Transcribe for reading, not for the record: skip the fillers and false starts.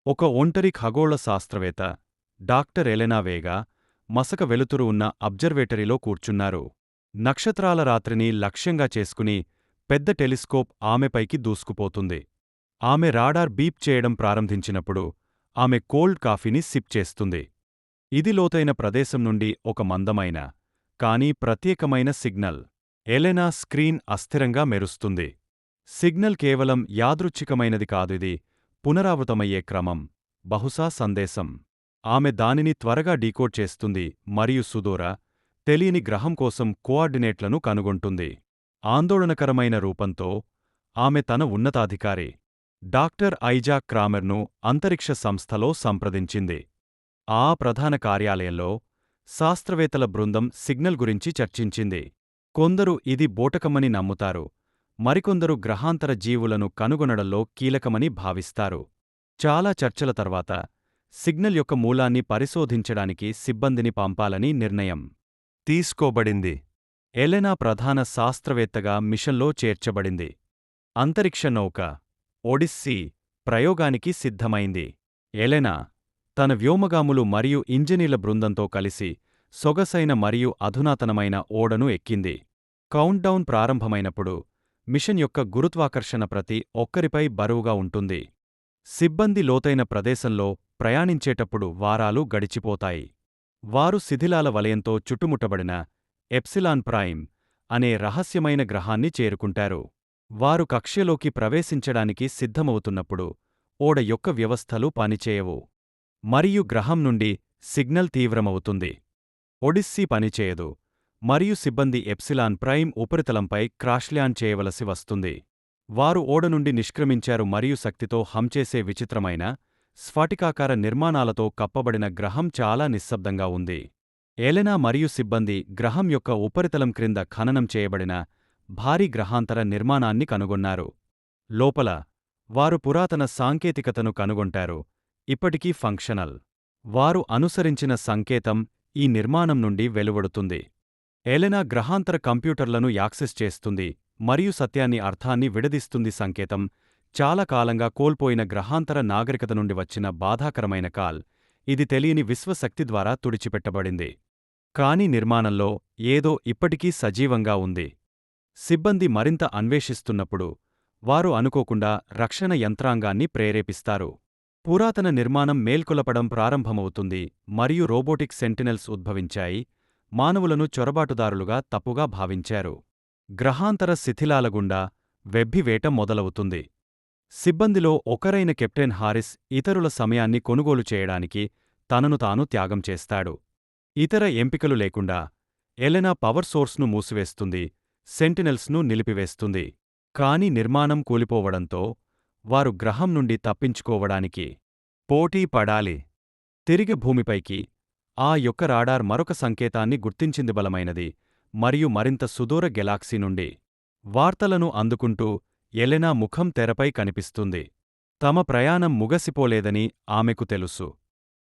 ఒక ఒంటరి ఖగోళ శాస్త్రవేత్త డాక్టర్ ఎలెనా వేగా మసక వెలుతురు ఉన్న అబ్జర్వేటరీలో కూర్చున్నారు. నక్షత్రాల రాత్రిని లక్ష్యంగా చేసుకుని పెద్ద టెలిస్కోప్ ఆమెపైకి దూసుకుపోతుంది. ఆమె రాడార్ బీప్ చేయడం ప్రారంభించినప్పుడు ఆమె కోల్డ్ కాఫీని సిప్ చేస్తుంది. ఇది లోతైన ప్రదేశం నుండి ఒక మందమైన కానీ ప్రత్యేకమైన సిగ్నల్. ఎలెనా స్క్రీన్ అస్థిరంగా మెరుస్తుంది. సిగ్నల్ కేవలం యాదృచ్ఛికమైనది కాదిది పునరావృతమయ్యే క్రమం, బహుశా సందేశం. ఆమె దానిని త్వరగా డీకోడ్ చేస్తుంది మరియు సుదూర, తెలియని గ్రహం కోసం కోఆర్డినేట్లను కనుగొంటుంది. ఆందోళనకరమైన రూపంతో ఆమె తన ఉన్నతాధికారి డాక్టర్ ఐజాక్ క్రామెర్ను అంతరిక్ష సంస్థలో సంప్రదించింది. ఆ ప్రధాన కార్యాలయంలో శాస్త్రవేత్తల బృందం సిగ్నల్ గురించి చర్చించింది. కొందరు ఇది బూటకమని నమ్ముతారు, మరికొందరు గ్రహాంతర జీవులను కనుగొనడంలో కీలకమని భావిస్తారు. చాలా చర్చల తర్వాత సిగ్నల్ యొక్క మూలాన్ని పరిశోధించడానికి సిబ్బందిని పంపాలని నిర్ణయం తీసుకోబడింది. ఎలెనా ప్రధాన శాస్త్రవేత్తగా మిషన్లో చేర్చబడింది. అంతరిక్ష నౌక ఒడిస్సీ ప్రయోగానికి సిద్ధమైంది. ఎలెనా తన వ్యోమగాములు మరియు ఇంజనీర్ల బృందంతో కలిసి సొగసైన మరియు అధునాతనమైన ఓడను ఎక్కింది. కౌంట్డౌన్ ప్రారంభమైనప్పుడు మిషన్ యొక్క గురుత్వాకర్షణ ప్రతి ఒక్కరిపై బరువుగా ఉంటుంది. సిబ్బంది లోతైన ప్రదేశంలో ప్రయాణించేటప్పుడు వారాలు గడిచిపోతాయి. వారు శిథిలాల వలయంతో చుట్టుముట్టబడిన ఎప్సిలాన్ ప్రైమ్ అనే రహస్యమైన గ్రహాన్ని చేరుకుంటారు. వారు కక్ష్యలోకి ప్రవేశించడానికి సిద్ధమవుతున్నప్పుడు ఓడ యొక్క వ్యవస్థలు పనిచేయవు మరియు గ్రహం నుండి సిగ్నల్ తీవ్రమవుతుంది. ఒడిస్సీ పనిచేయదు మరియు సిబ్బంది ఎప్సిలాన్ ప్రైమ్ ఉపరితలంపై క్రాష్ల్యాండ్ చేయవలసి వస్తుంది. వారు ఓడ నుండి నిష్క్రమించారు మరియు శక్తితో హంచేసే విచిత్రమైన, స్ఫటికాకార నిర్మాణాలతో కప్పబడిన గ్రహం చాలా నిశ్శబ్దంగా ఉంది. ఎలెనా మరియు సిబ్బంది గ్రహం యొక్క ఉపరితలం క్రింద ఖననం చేయబడిన భారీ గ్రహాంతర నిర్మాణాన్ని కనుగొన్నారు. లోపల వారు పురాతన సాంకేతికతను కనుగొంటారు, ఇప్పటికీ ఫంక్షనల్. వారు అనుసరించిన సంకేతం ఈ నిర్మాణం నుండి వెలువడుతుంది. ఎలెనా గ్రహాంతర కంప్యూటర్లను యాక్సెస్ చేస్తుంది మరియు సత్యాన్ని అర్థాన్ని విడదీస్తుంది. సంకేతం చాలా కాలంగా కోల్పోయిన గ్రహాంతర నాగరికత నుండి వచ్చిన బాధాకరమైన కాల్. ఇది తెలియని విశ్వశక్తి ద్వారా తుడిచిపెట్టబడింది. కాని నిర్మాణంలో ఏదో ఇప్పటికీ సజీవంగా ఉంది. సిబ్బంది మరింత అన్వేషిస్తున్నప్పుడు వారు అనుకోకుండా రక్షణ యంత్రాంగాన్ని ప్రేరేపిస్తారు. పురాతన నిర్మాణం మేల్కొలపడం ప్రారంభమవుతుంది మరియు రోబోటిక్ సెంటినెల్స్ ఉద్భవించాయి. మానవులను చొరబాటుదారులుగా తప్పుగా భావించారు. గ్రహాంతర శిథిలాల గుండా వెబ్బివేట మొదలవుతుంది. సిబ్బందిలో ఒకరైన కెప్టెన్ హారిస్ ఇతరుల సమయాన్ని కొనుగోలు చేయడానికి తనను తాను త్యాగం చేస్తాడు. ఇతర ఎంపికలు లేకుండా ఎలెనా పవర్ సోర్స్ను మూసివేస్తుంది, సెంటినెల్స్ను నిలిపివేస్తుంది. కాని నిర్మాణం కూలిపోవడంతో వారు గ్రహం నుండి తప్పించుకోవడానికి పోటీ పడాలి. తిరిగి భూమిపైకి ఆ యొక్క రాడార్ మరొక సంకేతాన్ని గుర్తించింది, బలమైనది మరియు మరింత సుదూర గెలాక్సీ నుండి. వార్తలను అందుకుంటూ ఎలెనా ముఖం తెరపై కనిపిస్తుంది. తమ ప్రయాణం ముగసిపోలేదని ఆమెకు తెలుసు.